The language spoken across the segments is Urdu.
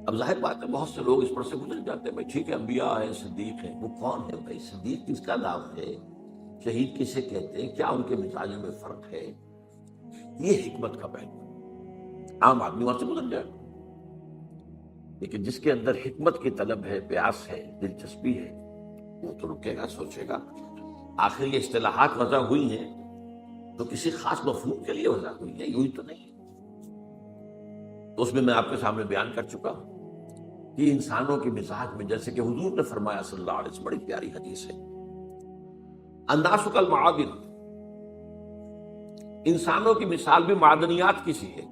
اب ظاہر بات ہے بہت سے لوگ اس پر سے گزر جاتے ہیں، بھائی ٹھیک ہے انبیاء ہے، صدیق ہے، وہ کون ہے بھائی؟ صدیق کس کا نام ہے؟ شہید کسے کہتے ہیں؟ کیا ان کے مزاجوں میں فرق ہے؟ یہ حکمت کا پہلو ہے۔ عام آدمی وہاں سے گزر جائے، لیکن جس کے اندر حکمت کی طلب ہے، پیاس ہے، دلچسپی ہے، وہ تو رکے گا، سوچے گا۔ آخر یہ اصطلاحات وضع ہوئی ہیں تو کسی خاص مفہوم کے لیے وضع ہوئی ہے، یوں ہی تو نہیں۔ تو اس میں آپ کے سامنے بیان کر چکا ہوں کہ انسانوں کے مزاج میں، جیسے کہ حضور نے فرمایا صلی اللہ علیہ وسلم، بڑی پیاری حدیث ہے، الناس کالمعادن، انسانوں کی مثال بھی معدنیات کی سی ہے۔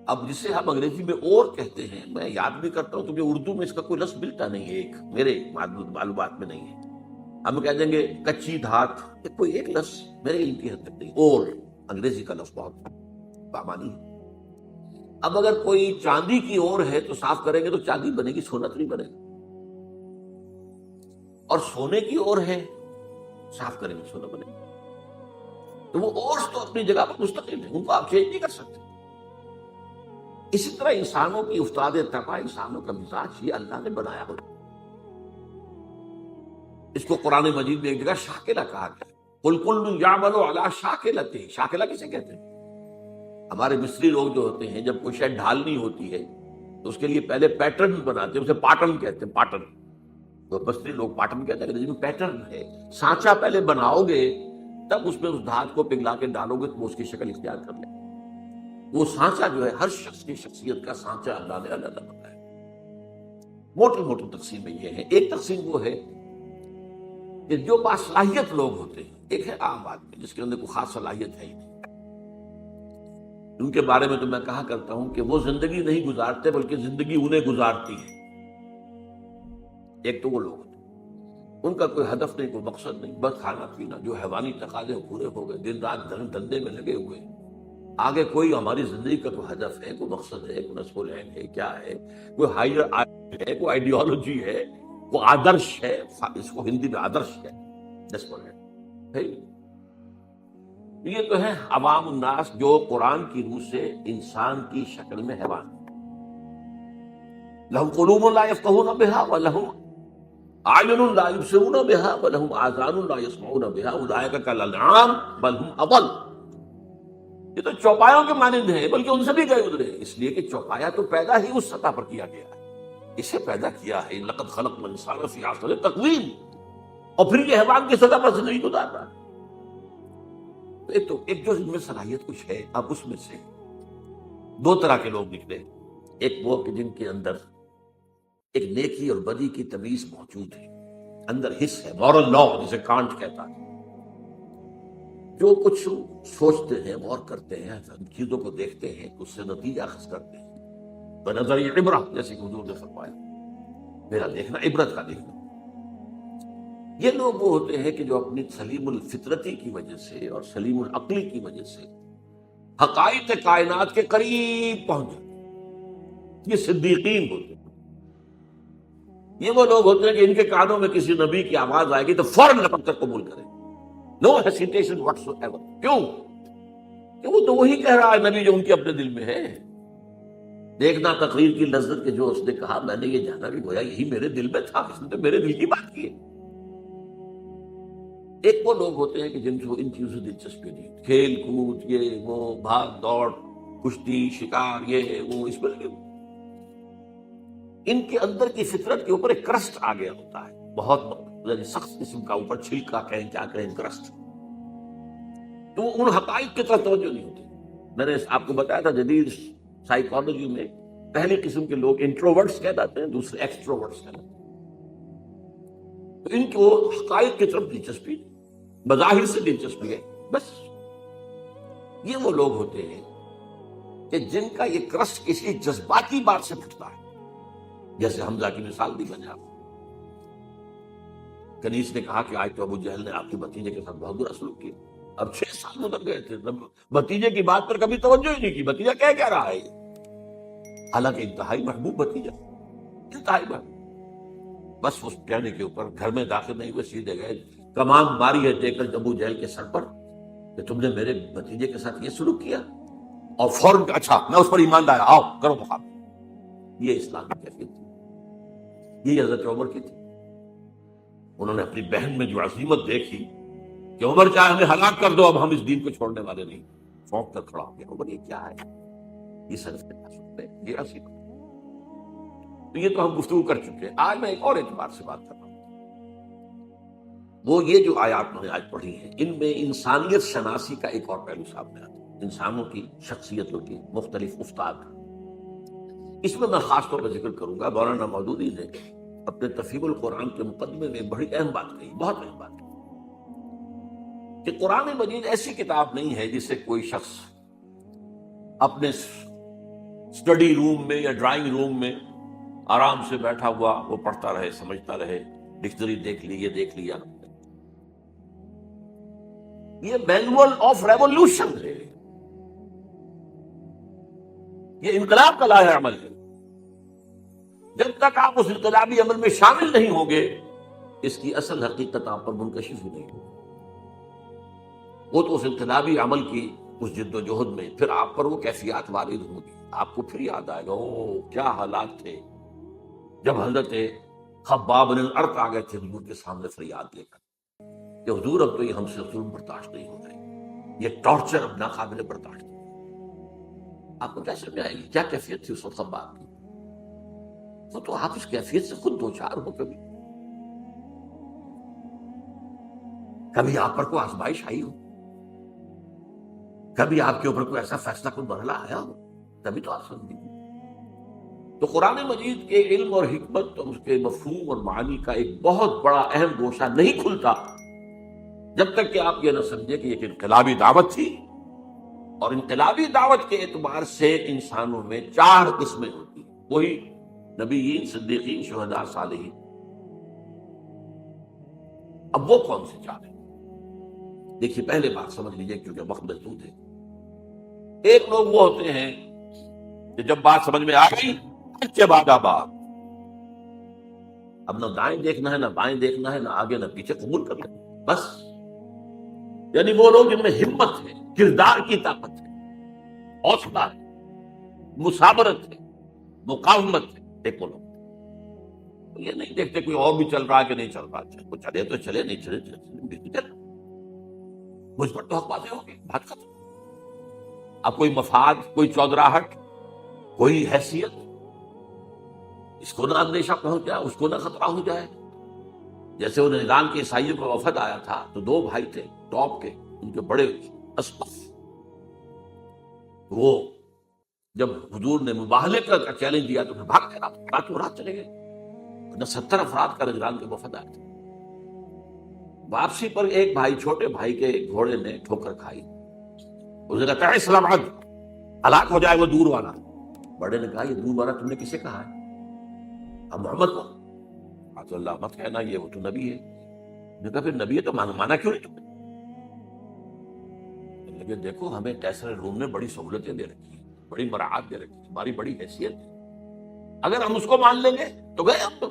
اب جسے ہم انگریزی میں اور کہتے ہیں، میں یاد بھی کرتا ہوں تو مجھے اردو میں اس کا کوئی لفظ ملتا نہیں ہے، ایک میرے معلومات میں نہیں ہے۔ ہم کہہ دیں گے کچی دھات، کوئی ایک لفظ میرے علم کی حد تک نہیں، اور انگریزی کا لفظ بہت بامانی ہے۔ اب اگر کوئی چاندی کی اور ہے تو صاف کریں گے تو چاندی بنے گی، سونا تو نہیں بنے گا، اور سونے کی اور ہے، صاف کریں گے سونا بنے گا۔ تو وہ اور تو اپنی جگہ پر مستقل ہے، ان کو آپ چینج نہیں کر سکتے۔ اسی طرح انسانوں کی استاد طبع، انسانوں کا مزاج یہ اللہ نے بنایا ہو۔ اس کو قرآن مجید میں ایک جگہ شاکلہ کہا گیا، قل کل یعمل علی شاکلتہ۔ شاکلہ کسے کہتے ہیں؟ ہمارے مصری لوگ جو ہوتے ہیں، جب کوئی شے ڈھالنی ہوتی ہے تو اس کے لیے پہلے پیٹرن بناتے ہیں، اسے پاٹرن کہتے ہیں، پاٹرن۔ تو مصری لوگ پاٹرن کہتے ہیں، لیکن پیٹرن ہے، سانچہ پہلے بناؤ گے تب اس میں اس دھات کو پگھلا کے ڈالو گے تو وہ اس کی شکل اختیار کر لے۔ وہ سانچہ جو ہے ہر شخص کی شخصیت کا سانچہ اللہ نے الگ الگ بنایا۔ موٹی موٹی تقسیمیں یہ ہیں۔ ایک تقسیم وہ ہے کہ جو باصلاحیت لوگ ہوتے ہیں، ایک ہے عام آدمی جس کے اندر کوئی خاص صلاحیت ہے ہی نہیں، ان کے بارے میں تو میں کہا کرتا ہوں کہ وہ زندگی نہیں گزارتے بلکہ زندگی انہیں گزارتی ہے۔ ایک تو وہ لوگ ہوتے ہیں، ان کا کوئی ہدف نہیں، کوئی مقصد نہیں، بس کھانا پینا، جو حیوانی تقاضے پورے ہو گئے، دن رات دھندے میں لگے ہوئے ہیں۔ آگے کوئی ہماری زندگی کا کوئی ہدف ہے، کوئی مقصد ہے، کوئی نصب العین ہے، کیا ہے، کوئی ہائر ہے، کوئی آئیڈیالوجی ہے، کوئی آدرش ہے، اس کو ہندی میں آدرش ہے، نصب العین۔ یہ تو ہے عوام الناس جو قرآن کی روح سے انسان کی شکل میں حیوان، لہم قلوب لا یفقہون بہا ولہم اعین لا یبصرون بہا ولہم آذان لا یسمعون بہا اولئک کالانعام بل ہم اضل۔ یہ تو چوپایوں کے مانند ہے، بلکہ ان سے بھی گئے گزرے، اس لیے کہ چوپایا تو پیدا ہی اس سطح پر کیا گیا ہے، اسے پیدا کیا ہے، لقد خلقنا الانسان فی احسن تقویم، اور پھر یہ حیوان کی سطح پر سے نہیں گزارتا۔ تو ایک جو ان میں صلاحیت کچھ ہے، اب اس میں سے دو طرح کے لوگ نکلے۔ ایک وہ کہ جن کے اندر ایک نیکی اور بدی کی تمیز موجود ہے، اندر حس ہے، مورل لا جسے کانٹ کہتا ہے، جو کچھ سوچتے ہیں، غور کرتے ہیں، چیزوں کو دیکھتے ہیں، اس سے نتیجہ اخذ کرتے ہیں۔ بنظر عبرہ، جیسے کہ حضور نے فرمایا، میرا دیکھنا عبرت کا دیکھنا۔ یہ لوگ وہ ہوتے ہیں کہ جو اپنی سلیم الفطرتی کی وجہ سے اور سلیم العقلی کی وجہ سے حقائق کائنات کے قریب پہنچ جاتے ہیں۔ یہ صدیقین ہوتے ہیں۔ یہ وہ لوگ ہوتے ہیں کہ ان کے کانوں میں کسی نبی کی آواز آئے گی تو فوراً لپک کر قبول کریں، نو ہیسیٹیشن واٹس ایور۔ کیوں؟ کہ وہ تو وہی کہہ رہا ہے نبی جو ان کے اپنے دل میں ہے۔ دیکھنا تقریر کی لذت کے جو اس نے کہا، میں نے یہ جانا بھی گویا یہی میرے دل میں تھا، اس نے تو میرے دل کی بات کی ہے۔ ایک وہ لوگ ہوتے ہیں کہ جن کو ان چیزوں سے دلچسپی نہیں، کھیل کود، یہ وہ، بھاگ دوڑ، کشتی شکار، یہ وہ، اس میں لگے ہوئے۔ ان کے اندر کی فطرت کے اوپر ایک کرسٹ آ گیا ہوتا ہے، بہت یعنی سخت قسم کا، اوپر چھلکا کہیں کیا کہیں، کرسٹ۔ تو وہ ان حقائق کی طرف توجہ نہیں ہوتی۔ میں نے آپ کو بتایا تھا جدید سائیکالوجی میں پہلی قسم کے لوگ انٹروورٹس کہلاتے ہیں، دوسرے ایکسٹروورٹس کہلاتے ہیں۔ تو ان کو حقائق کی طرف دلچسپی، بظاہر سے دلچسپی ہے، بس۔ یہ وہ لوگ ہوتے ہیں کہ جن کا یہ کرسٹ کسی جذباتی بات سے پھٹتا ہے، جیسے حمزہ کی مثال دی میں نے آپ کو۔ کنیز نے کہا کہ آج تو ابو جہل نے آپ کے بھتیجے کے ساتھ بہت برا سلوک کیا۔ اب 6 سال گزر گئے تھے، بھتیجے کی بات پر کبھی توجہ ہی نہیں کی، بھتیجا کیا رہا ہے یہ؟ حالانکہ انتہائی محبوب بھتیجا، انتہائی محبوب۔ بس اس کہنے کے اوپر گھر میں داخل نہیں ہوئے، سیدھے گئے، کمان ماری ہے دے کر ابو جہل کے سر پر کہ تم نے میرے بھتیجے کے ساتھ یہ سلوک کیا۔ اور فوراً اچھا میں اس پر ایمان لایا، آؤ کرو مقابلہ. یہ اسلام کی کیفیت تھی. یہ حضرت عمر کی تھی. انہوں نے اپنی بہن میں جو عظیمت دیکھی کہ عمر چاہے ہمیں ہلاک کر دو، اب ہم اس دین کو چھوڑنے والے نہیں، چونک کر کھڑا ہو گیا. عمر یہ کیا ہے؟ یہ صرف یہ عظیمت. تو یہ تو ہم گفتگو کر چکے ہیں. آج میں ایک اور اعتبار سے بات کر رہا ہوں. وہ یہ جو آیات میں نے آج پڑھی ہیں، ان میں انسانیت شناسی کا ایک اور پہلو سامنے آتا ہے. انسانوں کی شخصیتوں کی مختلف افطار. اس میں خاص طور پر ذکر کروں گا، مولانا مودودی نے اپنے تفہیم القرآن کے مقدمے میں بڑی اہم بات کہی، بہت اہم بات کہی، کہ قرآن مجید ایسی کتاب نہیں ہے جسے کوئی شخص اپنے اسٹڈی روم میں یا ڈرائنگ روم میں آرام سے بیٹھا ہوا وہ پڑھتا رہے، سمجھتا رہے، ڈکشنری دیکھ لی، یہ دیکھ لیا. یہ مینول آف ریولوشن ہے، یہ انقلاب کا لایا عمل ہے. جب تک آپ اس انقلابی عمل میں شامل نہیں ہوں گے، اس کی اصل حقیقت آپ پر منکشف ہی نہیں ہوگی. وہ تو اس انقلابی عمل کی اس جد و جہد میں پھر آپ پر وہ کیفیات وارد ہوں گی. آپ کو پھر یاد آئے گا او کیا حالات تھے جب حضرت خباب بن الارت آ گئے تھے حضور کے سامنے فریاد لے کر کہ حضور اب تو یہ ہم سے ظلم برداشت نہیں ہو رہے، یہ ٹارچر اب ناقابل برداشت. آپ کو کیسے میں آئے گی کیا کیفیت تھی اس وقت خباب کی؟ وہ تو آپ اس کیفیت سے خود دو چار ہو. کبھی آپ پر کوئی آزمائش آئی ہو، کبھی آپ کے اوپر کوئی ایسا فیصلہ کوئی مرحلہ آیا ہو، تبھی تو آپ سمجھیں. تو قرآن مجید کے علم اور حکمت اور اس کے مفہوم اور معانی کا ایک بہت بڑا اہم گوشہ نہیں کھلتا جب تک کہ آپ یہ نہ سمجھے کہ ایک انقلابی دعوت تھی، اور انقلابی دعوت کے اعتبار سے انسانوں میں 4 قسمیں ہوتی ہیں، وہی نبیین، صدیقین، شہداء، صالحین. اب وہ کون سے 4 ہیں؟ دیکھیے پہلے بات سمجھ لیجیے کیونکہ وقت محدود ہے. ایک لوگ وہ ہوتے ہیں کہ جب بات سمجھ میں آ گئی کے بعد آباد، اب نہ دائیں دیکھنا ہے، نہ بائیں دیکھنا ہے، نہ آگے نہ پیچھے، قبول کر لیں بس. یعنی وہ لوگ جن میں ہمت ہے، کردار کی طاقت ہے، حوصلہ ہے، مثابرت ہے، مقاومت ہے. ایک وہ لوگ یہ نہیں دیکھتے کوئی اور بھی چل رہا ہے کہ نہیں چل رہا، وہ چلے تو چلے، نہیں چلے چلے، مجھ پر تو حق باتیں ہوگی، بات ختم. اب کوئی مفاد، کوئی چودراہٹ، کوئی حیثیت، اس کو نہ اندیشہ پہنچ جائے، اس کو نہ خطرہ ہو جائے. جیسے وہ نجران کے عیسائیوں کا وفد آیا تھا تو 2 بھائی تھے ٹاپ کے، ان کے بڑے اسقف. وہ جب حضور نے مباہلے کا چیلنج دیا تو پھر بھاگ گئے، رات کو رات چلے گئے. 70 افراد کا نجران کے وفد آیا تھا. واپسی پر ایک بھائی، چھوٹے بھائی کے گھوڑے نے ٹھوکر کھائی. اس نے کہا اسلام عد ہلاک ہو جائے وہ دور والا. بڑے نے کہا یہ دور والا تم نے کسے کہا ہے؟ اب محمد کو. تو اللہ مت کہنا، یہ وہ تو نبی ہے. نے کہا پھر نبی ہے تو مانا کیوں نہیں تم نے؟ لیکن دیکھو ہمیں کیسر روم نے بڑی سہولتیں دے رکھی ہیں، بڑی مراعات دے رکھی ہیں، ہماری بڑی حیثیت ہے، اگر ہم اس کو مان لیں گے تو گئے ہم تو.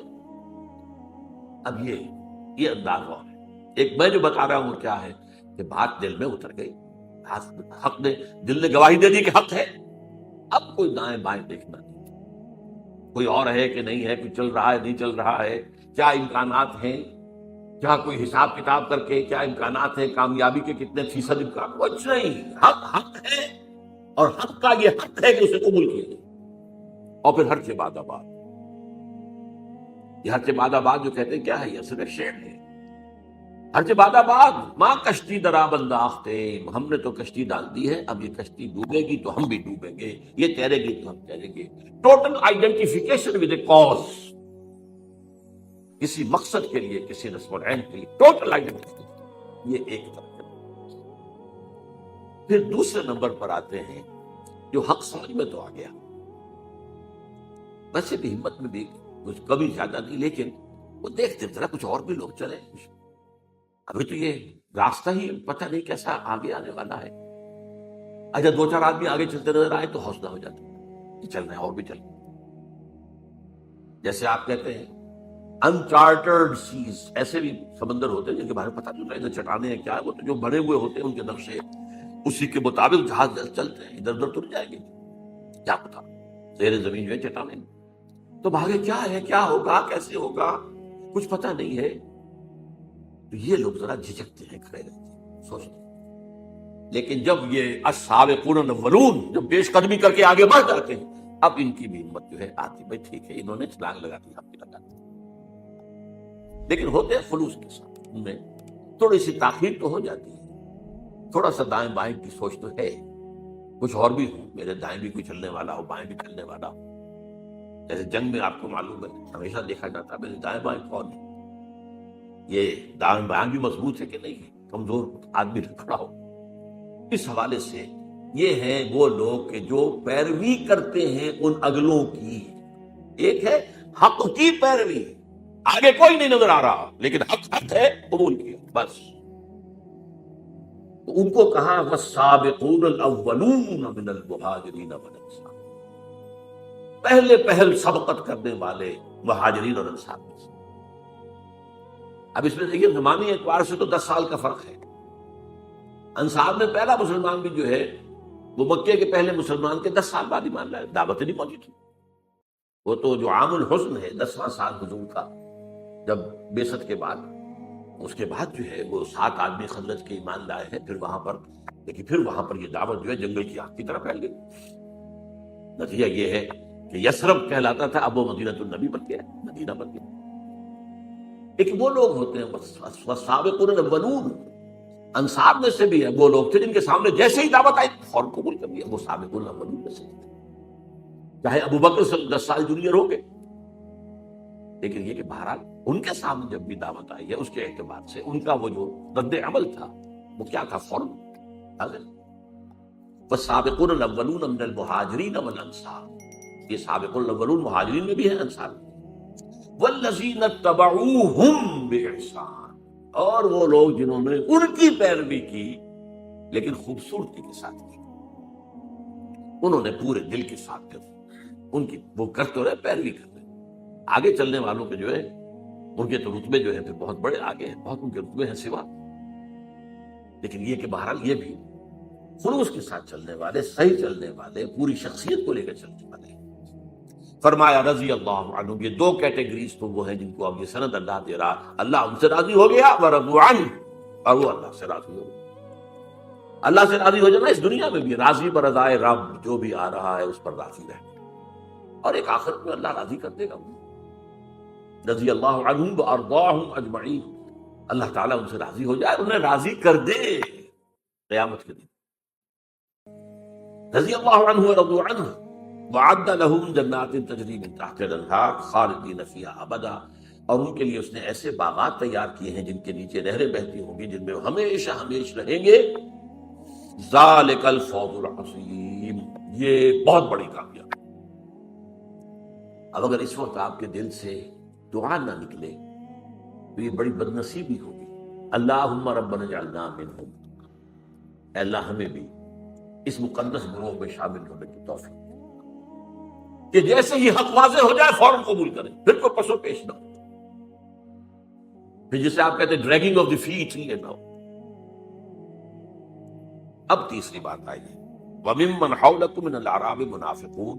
اب یہ انداز اور ہے. ایک میں جو بتا رہا ہوں وہ کیا ہے کہ بات دل میں اتر گئی، حق نے، دل نے گواہی دے دی کہ حق ہے. اب کوئی دائیں بائیں دیکھنا نہیں، کوئی اور ہے کہ نہیں ہے، کوئی چل رہا ہے نہیں چل رہا ہے، کیا امکانات ہیں، کیا کوئی حساب کتاب کر کے کیا امکانات ہیں، کامیابی کے کتنے فیصد امکان، کچھ نہیں. حق ہے، اور حق کا یہ حق ہے کہ اسے قبول کیا جائے. اور پھر ہر سے بعد آباد، یہ ہر سے بعد آباد جو کہتے ہیں کیا ہے؟ یہ صرف شعر ہے. ہر سے بعد آباد ماں کشتی درا بنداختے، ہم نے تو کشتی ڈال دی ہے، اب یہ کشتی ڈوبے گی تو ہم بھی ڈوبیں گے، یہ تیرے گی تو ہم تیریں گے. Total identification with a cause, کسی مقصد کے لیے، کسی نصب العین کے لیے، ٹوٹل آئیڈینٹیفیکیشن. یہ ایک طرف. پھر دوسرے نمبر پر آتے ہیں جو حق سمجھ میں تو آ گیا، ویسے بھی ہمت میں بھی کچھ کمی زیادہ نہیں، لیکن وہ دیکھتے ذرا کچھ اور بھی لوگ چلے، ابھی تو یہ راستہ ہی پتہ نہیں کیسا آگے آنے والا ہے. اچھا 2-4 آدمی آگے چلتے نظر آئے تو حوصلہ ہو جاتا ہے کہ چل رہے ہیں اور بھی چل رہے ہیں. جیسے آپ کہتے ہیں انچارٹرڈ سیز، ایسے بھی سمندر ہوتے ہیں جن کے بارے میں پتہ نہیں رہتا چٹانیں ہیں کیا ہے، وہ تو جو بڑے ہوئے ہوتے ہیں ان کے نقشے اسی کے مطابق جہاز چلتے ہیں، ادھر ادھر تر جائیں گے، کیا پتا زیر زمین جو ہے چٹانیں، تو بھاگے کیا ہے، کیا ہوگا، کیسے ہوگا، کچھ پتا نہیں ہے. تو یہ لوگ ذرا جھجکتے ہیں، کھڑے رہتے ہیں، سوچتے ہیں. لیکن جب یہ السابقون الاولون جب پیش قدمی کر کے آگے بڑھ جاتے ہیں، اب ان کی بھی ہمت جو ہے آتی، بھائی ٹھیک ہے انہوں نے چھلانگ لگا دی، ہم بھی لگا دی. لیکن ہوتے ہیں خلوص کے ساتھ، ان میں تھوڑی سی تاخیر تو ہو جاتی ہے، تھوڑا سا دائیں بائیں کی سوچ تو ہے، کچھ اور بھی ہو، میرے دائیں بھی کوئی چلنے والا ہو، بائیں بھی چلنے والا ہو. جیسے جنگ میں آپ کو معلوم ہے ہمیشہ دیکھا جاتا ہے میرے دائیں بائیں کون ہے، یہ دائیں بائیں بھی مضبوط ہے کہ نہیں ہے، کمزور آدمی کھڑا ہو. اس حوالے سے یہ ہیں وہ لوگ کہ جو پیروی کرتے ہیں ان اگلوں کی. ایک ہے حق کی پیروی، آگے کوئی نہیں نظر آ رہا لیکن حق حق ہے، قبول کیا بس. تو ان کو کہا والسابقون الاولون من المہاجرین والانصار، پہلے پہل سبقت کرنے والے مہاجرین اور انصار میں سے. اب اس میں دیکھیے زمانی اعتبار سے تو 10 سال کا فرق ہے. انصار میں پہلا مسلمان بھی جو ہے وہ مکے کے پہلے مسلمان کے 10 سال بعد ایمان لائے، دعوت نہیں پہنچی تھی. وہ تو جو عام الحزن ہے 10واں سال حضور کا، جب بعثت کے بعد، اس کے بعد جو ہے وہ 7 آدمی خزرج کے ایمان لائے ہیں. پھر وہاں پر لیکن پھر وہاں پر یہ دعوت جو ہے جنگل کی آگ کی طرح پھیل گئی. نتیجہ یہ ہے کہ یثرب کہلاتا تھا، اب وہ مدینہ النبی بن گیا، مدینہ بن گیا. لیکن وہ لوگ ہوتے ہیں والسابقون الاولون، انصار میں سے بھی ہے وہ لوگ تھے جن کے سامنے جیسے ہی دعوت آئی فوراً قبول کر لیا، وہ سابقون الاولون میں سے تھے. چاہے ابو بکر سے 10 سال جونیئر ہو گئے، لیکن یہ کہ بہرحال ان کے سامنے جب بھی دعوت آئی ہے اس کے اعتبار سے ان کا وہ جو رد عمل تھا وہ کیا تھا، فوراً حاضر. والسابقون الاولون من المہاجرین والانصار، یہ سابقون الاولون مہاجرین میں بھی ہیں، انصار میں. والذین اتبعوہم بإحسان، اور وہ لوگ جنہوں نے ان کی پیروی کی لیکن خوبصورتی کے ساتھ کی، انہوں نے پورے دل کے ساتھ کر ان کی وہ کر تو رہے، پیروی کر رہے. آگے چلنے والوں کے جو ہے ان کے تو رتبے جو ہے پھر بہت بڑے آگے ہیں، بہت ان کے رتبے ہیں سوا. لیکن یہ کہ بہرحال یہ بھی خلوص کے ساتھ چلنے والے، صحیح چلنے والے، پوری شخصیت کو لے کر چلنے والے. فرمایا رضی اللہ عنہ، یہ 2 کیٹیگریز تو وہ ہیں جن کو اب یہ سند اللہ دے رہا، اللہ ان سے راضی ہو گیا، ورضوا عنہ، اور وہ اللہ سے راضی ہو گیا. اللہ سے راضی ہو جانا اس دنیا میں بھی، راضی برضائے رب، جو بھی آ رہا ہے اس پر راضی رہنا، اور ایک آخرت میں اللہ راضی کر دے گا. رضی اللہ عنہم وارضاہم اجمعین، اللہ تعالیٰ ان سے راضی ہو جائے، انہیں راضی کر دے قیامت کے دن. رضی اللہ عنہ ورضوا عنہ وعد لهم جنات تجری من تحتها الانہار خالدین فیہا ابدا، اور ان کے لیے اس نے ایسے باغات تیار کیے ہیں جن کے نیچے نہریں بہتی ہوں گی، جن میں ہمیشہ ہمیشہ رہیں گے. ذالک الفوز العظیم، یہ بہت بڑی کامیابی. اب اگر اس وقت آپ کے دل سے دعا نہ نکلے تو یہ بڑی بدنصیبی ہوگی. اللہم ربنا اجعلنا منہم، اے اللہ ہمیں بھی اس مقدس گروہ میں شامل ہونے کی توفیق کہ جیسے ہی حق واضح ہو جائے فوراً قبول کریں، پھر کوئی پسو پیش نہ ہو، پھر جسے آپ کہتے ہیں ڈریگنگ آف دی فیٹ نہیں نہ ہو. اب تیسری بات آئی ہے وَمِمَّنْ حَوْلَكُمْ مِنَ الْأَعْرَابِ مُنَافِقُونَ،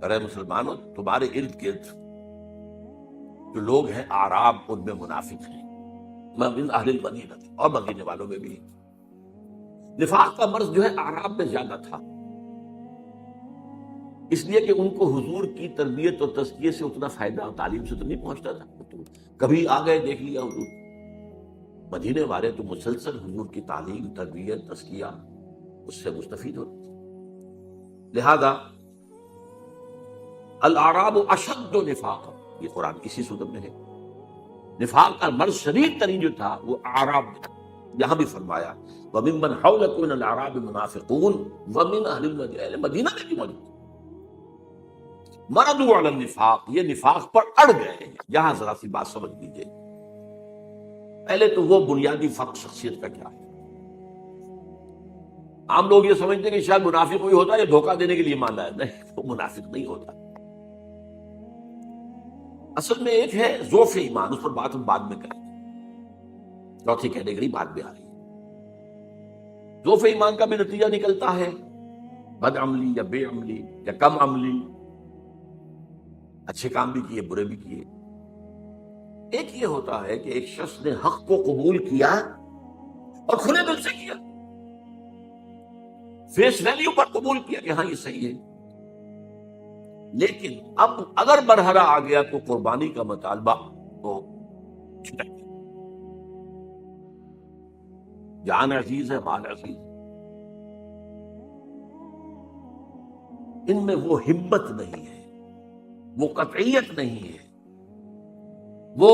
ارے مسلمانوں تمہارے ارد گرد جو لوگ ہیں اعراب ان میں منافق ہیں. مِنْ أَهْلِ الْمَدِينَةِ، اور مدینے والوں میں بھی. نفاق کا مرض جو ہے اعراب میں زیادہ تھا، اس لیے کہ ان کو حضور کی تربیت اور تزکیے سے اتنا فائدہ اور تعلیم سے تو نہیں پہنچتا تھا. کبھی آ گئے دیکھ لیا حضور. مدینے والے تو مسلسل حضور کی تعلیم، تربیت، تزکیہ اس سے مستفید ہوتے تھے. لہذا الاعراب اشد نفاقا، یہ قرآن اسی صورت میں ہے. نفاق کا مرض شدید ترین جو تھا وہ اعراب میں تھا. یہاں بھی فرمایا وَمِمَّنْ حَوْلَكُمْ مِنَ الْأَعْرَابِ مُنَافِقُونَ وَمِنْ أَهْلِ الْمَدِينَةِ، مدینہ میں بھی موجود. مردوا علی النفاق، یہ نفاق پر اڑ گئے ہیں. یہاں ذرا سی بات سمجھ لیجیے. پہلے تو وہ بنیادی فرق شخصیت کا کیا ہے. عام لوگ یہ سمجھتے ہیں کہ شاید منافق کوئی ہوتا ہے یہ دھوکہ دینے کے لیے مان لایا. نہیں، وہ منافق نہیں ہوتا. اصل میں ایک ہے ضعف ایمان، اس پر بات ہم بعد میں کریں گے. چوتھی کیٹیگری بعد میں آ رہی ہے. ضعف ایمان کا بھی نتیجہ نکلتا ہے بد عملی یا بے عملی یا کم عملی، اچھے کام بھی کیے برے بھی کیے۔ ایک یہ ہوتا ہے کہ ایک شخص نے حق کو قبول کیا اور کھلے دل سے کیا، فیس ویلیو پر قبول کیا کہ ہاں یہ صحیح ہے، لیکن اب اگر مرحلہ آ گیا تو قربانی کا مطالبہ تو چھٹک گیا۔ جان عزیز ہے، مال عزیز، ان میں وہ ہمت نہیں ہے، وہ قطعیت نہیں ہے، وہ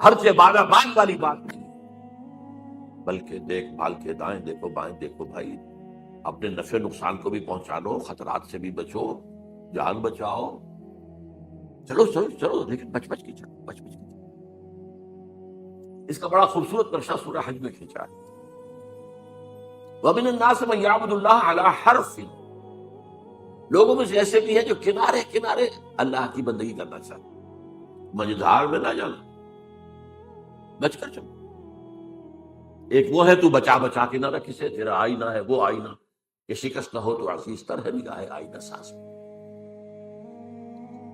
ہر سے بارہ بات والی بات نہیں، بلکہ دیکھ بھال کے دائیں دیکھو بائیں دیکھو بھائی، اپنے نفع نقصان کو بھی پہنچا لو، خطرات سے بھی بچو، جان بچاؤ، چلو چلو چلو، لیکن بچ بچ کے چلو، بچ بچ کے چلو۔ اس کا بڑا خوبصورت نقشہ سورہ حج میں کھینچا ہے، وَمِنَ النَّاسِ مَن يَعْبُدُ اللَّهَ عَلَى حَرْفٍ، لوگوں میں سے ایسے بھی ہیں جو کنارے کنارے اللہ کی بندگی کرنا چاہتے، مجھار میں نہ جانا، بچ کر چلو۔ ایک وہ ہے تو بچا بچا کے نہ رکھ اسے، تیرا آئینہ ہے وہ آئینہ کہ شکست نہ ہو تو عزیز تر ہے نگاہ آئینہ ساز۔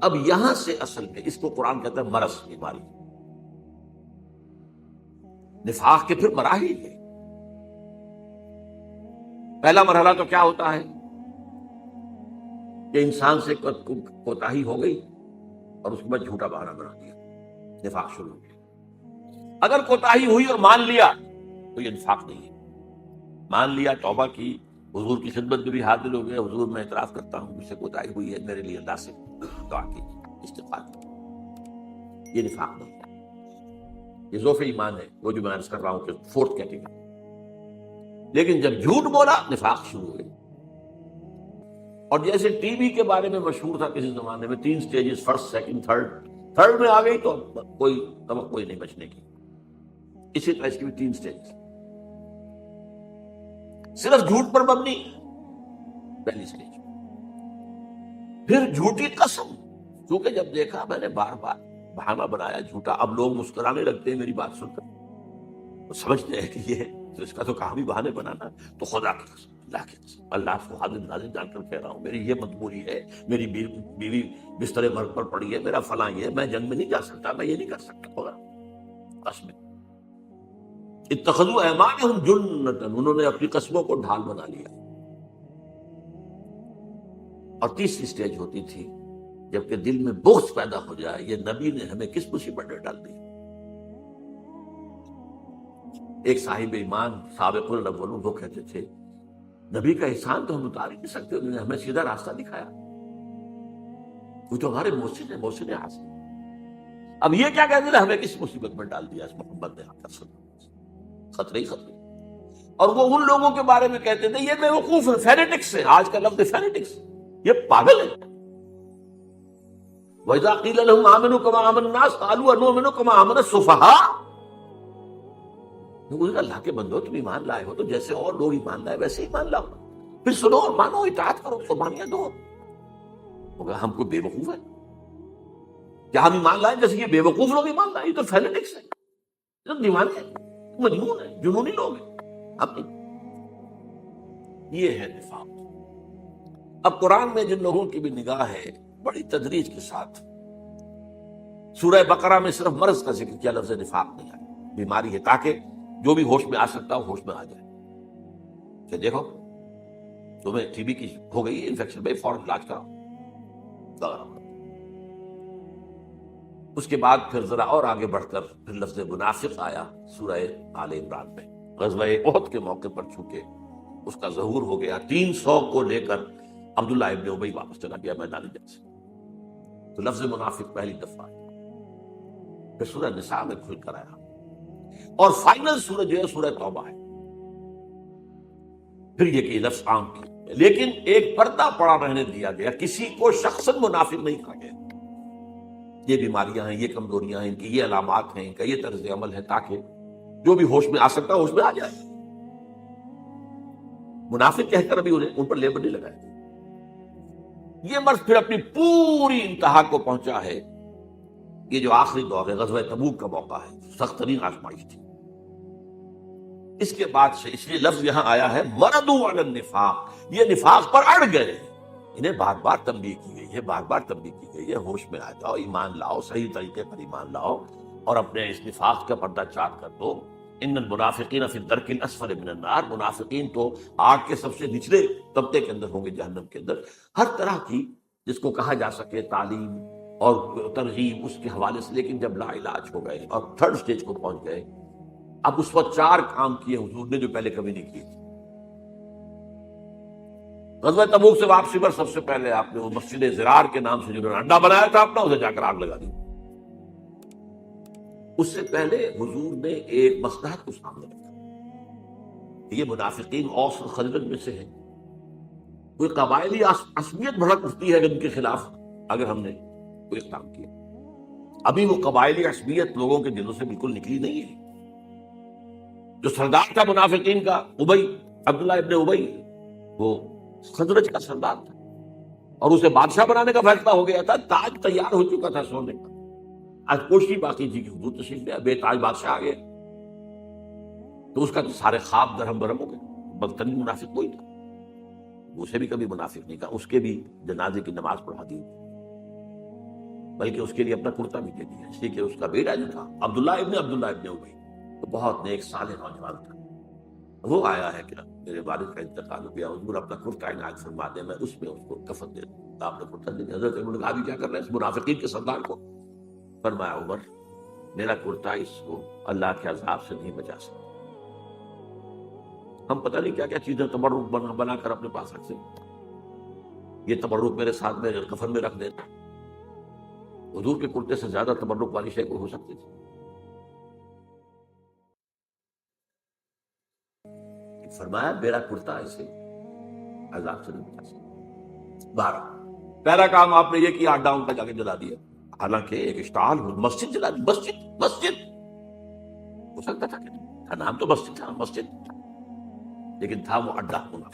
اب یہاں سے اصل میں اس کو قرآن کہتا ہے مرض، بیماری۔ نفاق کے پھر مراحل ہے۔ پہلا مرحلہ تو کیا ہوتا ہے کہ انسان سے کوتاہی ہو گئی اور اس کے بعد جھوٹا بہانہ بنا دیا، نفاق شروع ہو گیا۔ اگر کوتاہی ہوئی اور مان لیا تو یہ نفاق نہیں ہے، مان لیا، توبہ کی، حضور کی خدمت میں بھی حاضر ہو گئے، حضور میں اعتراف کرتا ہوں مجھ سے کوتاہی ہوئی ہے، میرے لیے اللہ سے دعا کیجیے، استغفار کیجیے، یہ نفاق نہیں ہے، یہ ضعف ایمان ہے، وہ جو میں عرض کر رہا ہوں کہ فورتھ کیٹیگری۔ لیکن جب جھوٹ بولا نفاق شروع ہوئے، اور جیسے ٹی بی کے بارے میں مشہور تھا کسی زمانے میں، 3 سٹیجز، فرسٹ سیکنڈ تھرڈ میں آ گئی تو کوئی توقع ہی نہیں بچنے کی، اسی طرح اس کی بھی 3 سٹیجز۔ صرف جھوٹ پر مبنی پہلی سٹیج، پھر جھوٹی قسم، کیونکہ جب دیکھا میں نے بار بار بہانہ بنایا جھوٹا، اب لوگ مسکرانے لگتے ہیں میری بات سن کر، وہ سمجھتے ہیں کہ یہ تو اس کا تو کہاں بھی بہانے بنانا، تو خدا کی قسم، اللہ کی قسم، اللہ کو حاضر ناظر جان کر کہہ رہا ہوں، میری یہ مجبوری ہے، میری بیوی بستر مرگ پر پڑی ہے، میرا فلاں یہ ہے، میں جنگ میں نہیں جا سکتا، میں یہ نہیں کر سکتا، خدا قسم۔ اتخذوا ایمانہم جنۃ، انہوں نے اپنی قسموں کو ڈھال بنا لیا۔ اور تیسری سٹیج ہوتی تھی جبکہ دل میں بغض پیدا ہو جائے، یہ نبی نے ہمیں کس مصیبت میں ڈال دی۔ ایک صاحب ایمان سابق الاولون وہ کہتے تھے نبی کا احسان تو ہم اتار ہی نہیں سکتے، انہوں نے ہمیں سیدھا راستہ دکھایا، وہ تو ہمارے محسن ہے، محسن حسن۔ اب یہ کیا کہتے ہیں ہمیں کس مصیبت میں ڈال دیا اس محمد نے، خطرے ہی خطرے۔ اور وہ ان لوگوں کے بارے میں کہتے تھے یہ بیوقوف ہے، فینیٹکس ہے، آج کا لفظ فینیٹکس، یہ پاگل ہے۔ وَإِذَا قِيلَ لَهُمْ آمِنُوا كَمَا آمَنَ النَّاسُ قَالُوا أَنُؤْمِنُ كَمَا آمَنَ السُّفَهَاءُ، اللہ کے بندو تم ایمان لائے ہو تو جیسے اور لوگ ایمان لائے ویسے ایمان لاؤ، پھر سنو اور مانو، اطاعت کرو، قربانیاں دو۔ ہوگا ہم کو بے وقوف ہے کیا ہم ایمان لائیں جیسے یہ بے وقوف لوگ ایمان لائیں؟ یہ تو فینیٹکس ہے، یہ تو دیوانے ہیں، مجنون ہے، جنونی لوگ ہیں، ہم نہیں۔ یہ ہے نفاق۔ اب قرآن میں جن لوگوں کی بھی نگاہ ہے بڑی تدریج کے ساتھ، سورہ بقرہ میں صرف مرض کا ذکر کیا، لفظ نفاق نہیں آیا، بیماری ہے، تاکہ جو بھی ہوش میں آ سکتا ہو ہوش میں آ جائے کہ دیکھو تمہیں ٹی بی کی ہو گئی انفیکشن، بھائی فوراً علاج کراؤ۔ اس کے بعد پھر ذرا اور آگے بڑھ کر پھر لفظ منافق آیا سورہ آل عمران میں، غزوہ احد کے موقع پر چونکہ اس کا ظہور ہو گیا، 300 کو لے کر عبداللہ ابن ابی واپس چلا گیا میدان جنگ سے، تو لفظ منافق پہلی دفعہ آیا، پھر سورہ نساء میں کھل کر آیا، اور فائنل سورہ جو ہے سورہ توبہ ہے، پھر یہ کہ لفظ عام کی، لیکن ایک پردہ پڑا رہنے دیا گیا، کسی کو شخصاً منافق نہیں کہا گیا۔ یہ بیماریاں ہیں، یہ کمزوریاں ہیں، ان کی یہ علامات ہیں، ان کا یہ طرز عمل ہے، تاکہ جو بھی ہوش میں آ سکتا ہوش میں آ جائے۔ منافق کہہ کر ابھی ان پر لیبل نہیں لگائے۔ یہ مرض پھر اپنی پوری انتہا کو پہنچا ہے، یہ جو آخری دور ہے، غزوہ تبوک کا موقع ہے، سخت ترین آزمائش تھی، اس کے بعد سے اس لیے لفظ یہاں آیا ہے مردوا علی النفاق، یہ نفاق پر اڑ گئے، انہیں بار بار تنبیہ کی گئی ہے، بار بار تنبیہ کی گئی ہے، ہوش میں آ جاؤ، ایمان لاؤ، صحیح طریقے پر ایمان لاؤ اور اپنے اس نفاق کا پردہ چاک کر دو۔ ان المنافقین فی الدرک الاسفل من النار، منافقین تو آگ کے سب سے نچلے طبقے کے اندر ہوں گے، جہنم کے اندر۔ ہر طرح کی جس کو کہا جا سکے تعلیم اور ترغیب اس کے حوالے سے، لیکن جب لا علاج ہو گئے اور تھرڈ سٹیج کو پہنچ گئے، اب اس وقت 4 کام کیے حضور نے جو پہلے کبھی نہیں کیے تھے۔ غزوہ تبوک سے واپسی پر سب سے پہلے آپ نے وہ مسجد زرار کے نام سے جنہوں نے اڈا بنایا تھا اپنا، اسے جا کر آگ لگا دی۔ اس سے پہلے حضور نے ایک مصلحت کو سامنے رکھا، یہ منافقین اوس اور خزرج میں سے ہیں، کوئی قبائلی عصبیت بھڑک اٹھتی ہے ان کے خلاف اگر ہم نے کوئی اقدام کیا۔ ابھی وہ قبائلی عصبیت لوگوں کے دلوں سے بالکل نکلی نہیں ہے۔ جو سردار تھا منافقین کا ابی، عبداللہ ابن ابی، وہ خزرج کا سردار تھا اور اسے بادشاہ بنانے کا فیصلہ ہو گیا تھا، تاج تیار ہو چکا تھا سونے کا، آج کوشش باقی تھی کہ حضور تشریف لے، بے تاج بادشاہ آ گیا تو اس کا تو سارے خواب درہم برہم ہو گئے۔ بدترین منافق کوئی تھا، اسے بھی کبھی منافق نہیں کہا، اس کے بھی جنازے کی نماز پڑھا دی، بلکہ اس کے لیے اپنا کرتا بھی دے دیا، اس لیے کہ اس کا بیٹا جو تھا عبداللہ ابن ابی تو بہت نیک صالح نوجوان تھا۔ وہ آیا ہے کہ میرے والد کا انتقال ہو گیا، حضور اپنا کرتا عنایت فرما دیں، میں اس میں اس کو کفن دے دوں۔ آپ نے کرتا دے دیا۔ حضرت عمر نے کہا بھی کیا کر رہے ہیں اس منافقین کے سردار کو؟ فرمایا عمر میرا کرتا اس کو اللہ کے عذاب سے نہیں بچا سکتا۔ ہم پتہ نہیں کیا کیا چیزیں تبرک بنا کر اپنے پاس رکھتے ہیں، یہ تبرک میرے ساتھ میں کفن میں رکھ دیتا، حضور کے کرتے سے زیادہ تبرک والی شے کو ہو سکتی تھی۔ فرمایا میرا کرتا اسے عذاب سے نہیں بچا سکتا۔ 12 پہلا کام آپ نے یہ کیا، اڈا ان کا جا کے جلا دیا، حالانکہ ایک اشتعال مسجد جلا دی، مسجد ہو سکتا تھا کہ نہیں تھا، نام تو مسجد تھا، مسجد تھا، لیکن تھا وہ اڈا ہونا۔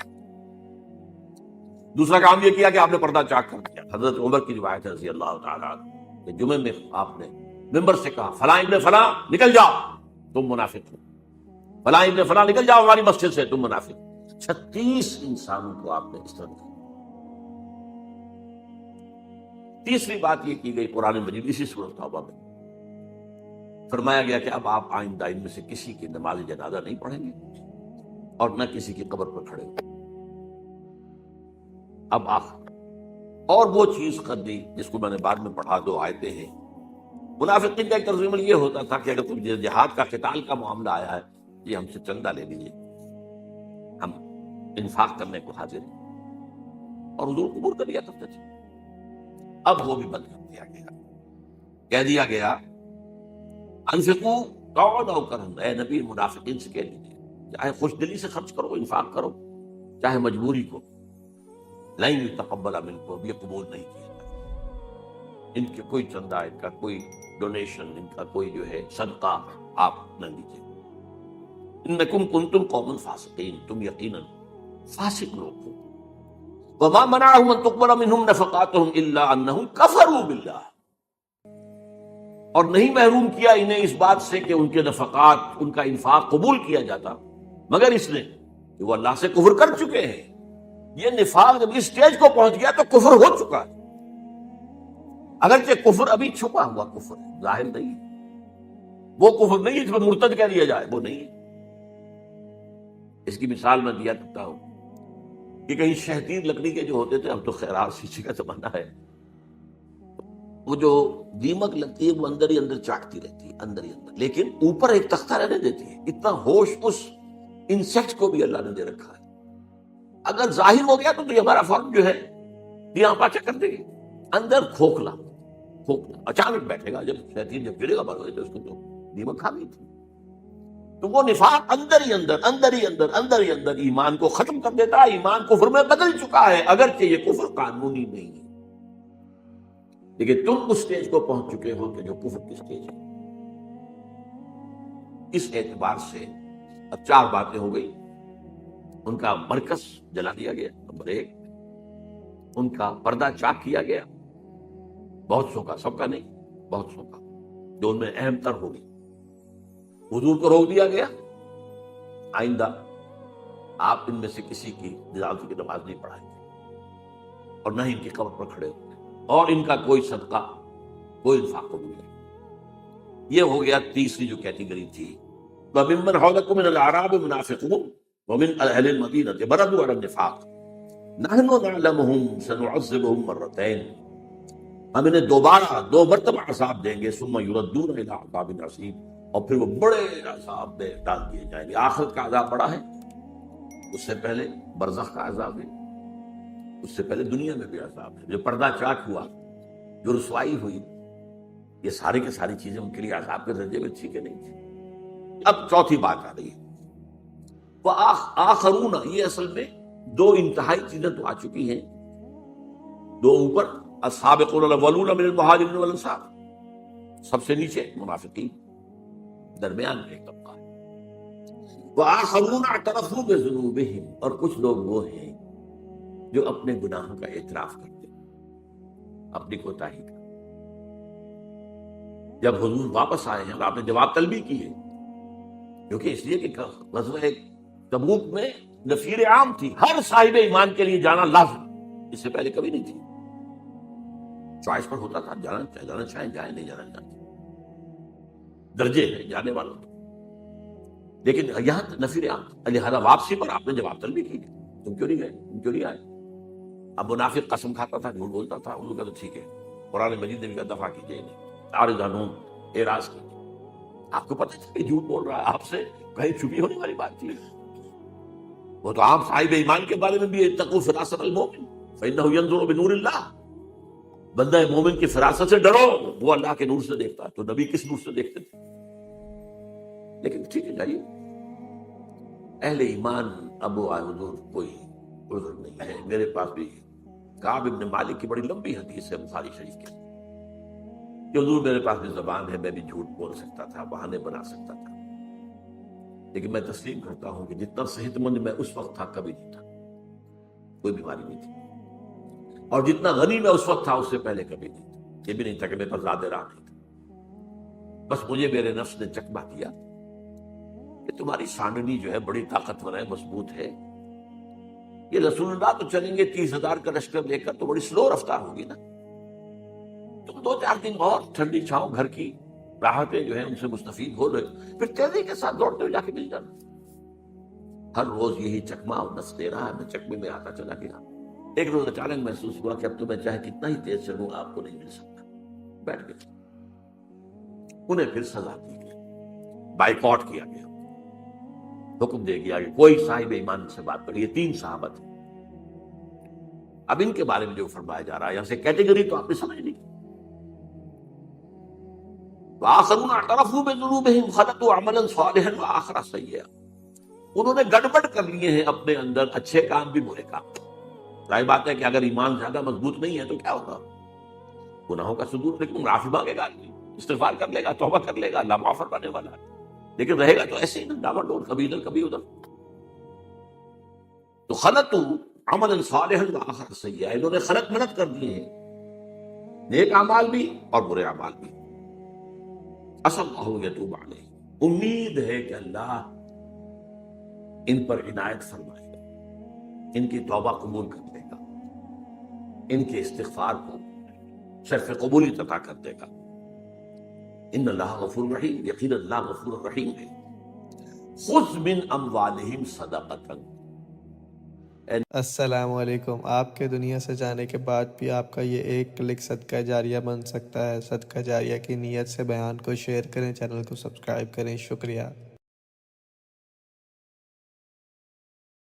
دوسرا کام یہ کیا کہ آپ نے پردہ چاک کر دیا۔ حضرت عمر کی روایت ہے رضی اللہ تعالیٰ عنہ کہ جمعے میں آپ نے ممبر سے کہا فلاں ابن فلاں نکل جاؤ تم منافق ہو، فلاں ابن فلاں نکل جاؤ ہماری مسجد سے تم منافق۔ 36 انسانوں کو آپ نے اس طرح کہا۔ تیسری بات یہ کی گئی قرآن مجید اسی سورۃ توبہ میں فرمایا گیا کہ اب آپ آئندہ ان میں سے کسی کی نماز جنازہ نہیں پڑھیں گے اور نہ کسی کی قبر پر کھڑے ہوں۔ اب آخر اور وہ چیز کر دی جس کو میں نے بعد میں پڑھا، 2 آیتیں ہیں۔ منافقین کا ایک طرز عمل یہ ہوتا تھا کہ اگر کوئی جہاد کا قتال کا معاملہ آیا ہے، یہ ہم سے چندہ لے لیجیے، ہم انفاق کرنے کو حاضر ہیں، اور حضور قبول کر لیا کرتے تھے۔ اب وہ بھی بند کر دیا گیا، کہہ دیا گیا انفقوا طوعا او کرہا، اے نبی منافقین سے کہہ دیجیے چاہے خوش دلی سے خرچ کرو، انفاق کرو، چاہے مجبوری کو، لن یتقبل منکم، یہ قبول نہیں کیا جائے، ان کے کوئی چندہ، ان کا کوئی ڈونیشن، ان کا کوئی جو ہے صدقہ آپ نہ لیجیے۔ انکم کنتم قوما فاسقین، تم یقیناً فاسق لوگ ہو۔ وما منعهم ان تقبل منهم نفقاتهم الا انهم كفروا بالله، اور نہیں محروم کیا انہیں اس بات سے کہ ان کے نفقات، ان کا انفاق قبول کیا جاتا، مگر اس لیے کہ وہ اللہ سے کفر کر چکے ہیں۔ یہ نفاق جب اس سٹیج کو پہنچ گیا تو کفر ہو چکا ہے، اگرچہ کفر ابھی چھپا ہوا کفر ہے، ظاہر نہیں ہے، وہ کفر نہیں ہے جس میں مرتد کہہ دیا جائے، وہ نہیں ہے۔ اس کی مثال میں دیا کرتا ہوں کہ کہیں شہتیر لکڑی کے جو ہوتے تھے، اب تو خیرات شیشے کا زمانہ ہے، وہ جو دیمک لگتی ہے وہ اندر ہی اندر چاٹتی رہتی ہے، اندر ہی اندر، لیکن اوپر ایک تختہ رہنے دیتی ہے۔ اتنا ہوش اس انسیکٹ کو بھی اللہ نے دے رکھا ہے، اگر ظاہر ہو گیا تو یہ ہمارا فارم جو ہے یہاں پاچا کر دے گی، اندر کھوکھلا اچانک بیٹھے گا، جب شیطان جب گرے گا بارے اس کو تو دیمک کھا گئی تھی۔ تو وہ نفاق اندر ہی اندر، اندر ہی اندر، اندر ہی اندر ایمان کو ختم کر دیتا ہے، ایمان کفر میں بدل چکا ہے، اگرچہ یہ کفر قانونی نہیں ہے، لیکن تم اس سٹیج کو پہنچ چکے ہو کہ جو کفر کی سٹیج ہے۔ اس اعتبار سے اب 4 باتیں ہو گئی۔ ان کا مرکز جلا دیا گیا، نمبر 1، ان کا پردہ چاک کیا گیا، بہت سو کا، سب کا نہیں، بہت سو کا، جو ان میں اہم تر ہوگی۔ حضور کو روک دیا گیا، آئندہ آپ ان میں سے کسی کی جنازے کی نماز نہیں پڑھائیں گے اور نہ ہی ان کی قبر پر کھڑے ہوں گے، اور ان کا کوئی صدقہ کوئی انفاق قبول نہیں۔ یہ ہو گیا تیسری جو کیٹیگری تھی۔ وَمِمَّنْ حَوْلَكُم مِّنَ الْأَعْرَابِ مُنَافِقُونَ وَمِنْ أَهْلِ الْمَدِينَةِ مَرَدُوا عَلَى النِّفَاقِ نَحْنُ نَعْلَمُهُمْ سَنُعَذِّبُهُمْ مَرَّتَيْنِ، ہم انہیں دوبارہ دو مرتبہ عذاب دیں گے، ثم يُرَدُّونَ إِلَىٰ عَذَابٍ عَظِيمٍ، اور پھر وہ بڑے عذاب میں ڈال دیے جائیں گے۔ آخرت کا عذاب بڑا ہے، اس سے پہلے برزخ کا عذاب ہے، اس سے پہلے دنیا میں بھی عذاب ہے۔ جو پردہ چاک ہوا، جو رسوائی ہوئی، یہ ساری کی ساری چیزیں ان کے لیے عذاب کے درجے میں تھی کہ نہیں تھی۔ اب چوتھی بات آ رہی ہے، وآخرون، یہ اصل میں دو انتہائی چیزیں تو آ چکی ہیں، دو اوپر السابقون الاولون من المہاجرین والانصار، سب سے نیچے منافقین، درمیان میں ایک طبقہ ہے۔ وآخرون اعترفوا بذنوبہم، اور کچھ لوگ وہ ہیں جو اپنے گناہوں کا اعتراف کرتے ہیں، اپنی کوتاہی کا۔ جب حضور واپس آئے ہیں اور آپ نے جواب طلبی کی ہے، کیونکہ اس لیے کہ غزوہ تبوک میں نفیر عام تھی، ہر صاحب ایمان کے لیے جانا لازم، اس سے پہلے کبھی نہیں تھی، چوائس پر ہوتا تھا، جانا چاہیں جائیں، نہیں جانا چاہیں، درجے ہیں جانے والوں کو، لیکن یہاں نفیر عام، لہذا واپسی پر آپ نے جواب طلبی کی، تم کیوں نہیں گئے، تم کیوں نہیں آئے؟ اب منافق قسم کھاتا تھا، جھوٹ بولتا تھا، انہوں نے کہا تو ٹھیک ہے، قرآن مجید نے بھی کہا دفع کیجیے انہیں، عارض عنہم، اعراض کیجیے۔ آپ کو پتہ تھا کہ جھوٹ بول رہا ہے، آپ سے کہیں چھپی ہونے والی بات تھی؟ وہ تو عام صاحب ایمان کے بارے میں بھی اتقوا فراست المومن فإنہ ينظر بنور اللہ، بندہ مومن کی فراست سے ڈرو، وہ اللہ کے نور سے دیکھتا ہے، تو نبی کس نور سے دیکھتے تھے؟ لیکن ٹھیک ہے جائیے، اہل ایمان ابو حضور کوئی عذر نہیں ہے۔ میرے پاس بھی کعب ابن مالک کی بڑی لمبی حدیث ہے بخاری شریف کی کہ حضور میرے پاس بھی زبان ہے، میں بھی جھوٹ بول سکتا تھا، بہانے بنا سکتا تھا، لیکن میں تسلیم کرتا ہوں کہ جتنا صحت مند میں اس وقت تھا کبھی نہیں تھا، کوئی بیماری نہیں تھی، اور جتنا غنی میں اس وقت تھا اس سے پہلے کبھی نہیں تھا، یہ بھی نہیں تھا کہ میرے پاس زیادہ راہ نہیں تھا، بس مجھے میرے نفس نے چکمہ دیا کہ تمہاری سانڈنی جو ہے بڑی طاقتور ہے، مضبوط ہے، یہ رسول اللہ تو چلیں گے 30,000 کا لشکر لے کر، تو بڑی سلو رفتار ہوگی نا، تم 2-4 دن اور ٹھنڈی چھاؤں گھر کی راحتیں جو ہیں ان سے مستفید ہو رہے، پھر تیزی کے ساتھ دوڑتے ہوئے جا کے مل جانا۔ ہر روز یہی چکمہ اور نس دے رہا ہے، میں چکمے میں آتا چلا گیا۔ ایک روز اچانک محسوس ہوا کہ اب تو میں چاہے کتنا ہی تیز چلوں آپ کو نہیں مل سکتا، بیٹھ گئے۔ انہیں پھر سزا دی گئی، بائیکاٹ کیا گیا، حکم دے گیا کہ کوئی صاحب ایمان سے بات کرے۔ یہ 3 صحابہ تھے، اب ان کے بارے میں جو فرمایا جا رہا ہے یہاں سے کیٹیگری تو آپ نے سمجھ لی۔ وآخرون اعترفوا بذنوبہم خلطوا عملا صالحا وآخر سیئا، انہوں نے گڑبڑ کر لیے ہیں اپنے اندر، اچھے کام بھی برے کام۔ ظاہر بات ہے کہ اگر ایمان زیادہ مضبوط نہیں ہے تو کیا ہوگا، گناہوں کا صدور، لیکن معافی مانگے گا آدمی، استغفار کر لے گا، توبہ کر لے گا، اللہ معاف فرمانے والا ہے، لیکن رہے گا تو ایسے ہی نا، ڈاما ڈول، کبھی ادھر کبھی ادھر۔ تو خلطوا عملا صالحا وآخر سیئا، انہوں نے خلط منت کر دیے ہیں، نیک اعمال بھی اور برے اعمال بھی۔ عسى اللہ یتوب علیہ، امید ہے کہ اللہ ان پر عنایت فرمائے گا، ان کی توبہ قبول کر لے گا، ان کے استغفار کو شرف قبولی عطا کر دے گا۔ ان اللہ غفور رحیم، یقین اللہ غفور رحیم ہے۔ خذ من اموالہم صدقۃ، السلام علیکم۔ آپ کے دنیا سے جانے کے بعد بھی آپ کا یہ ایک کلک صدقہ جاریہ بن سکتا ہے۔ صدقہ جاریہ کی نیت سے بیان کو شیئر کریں، چینل کو سبسکرائب کریں۔ شکریہ۔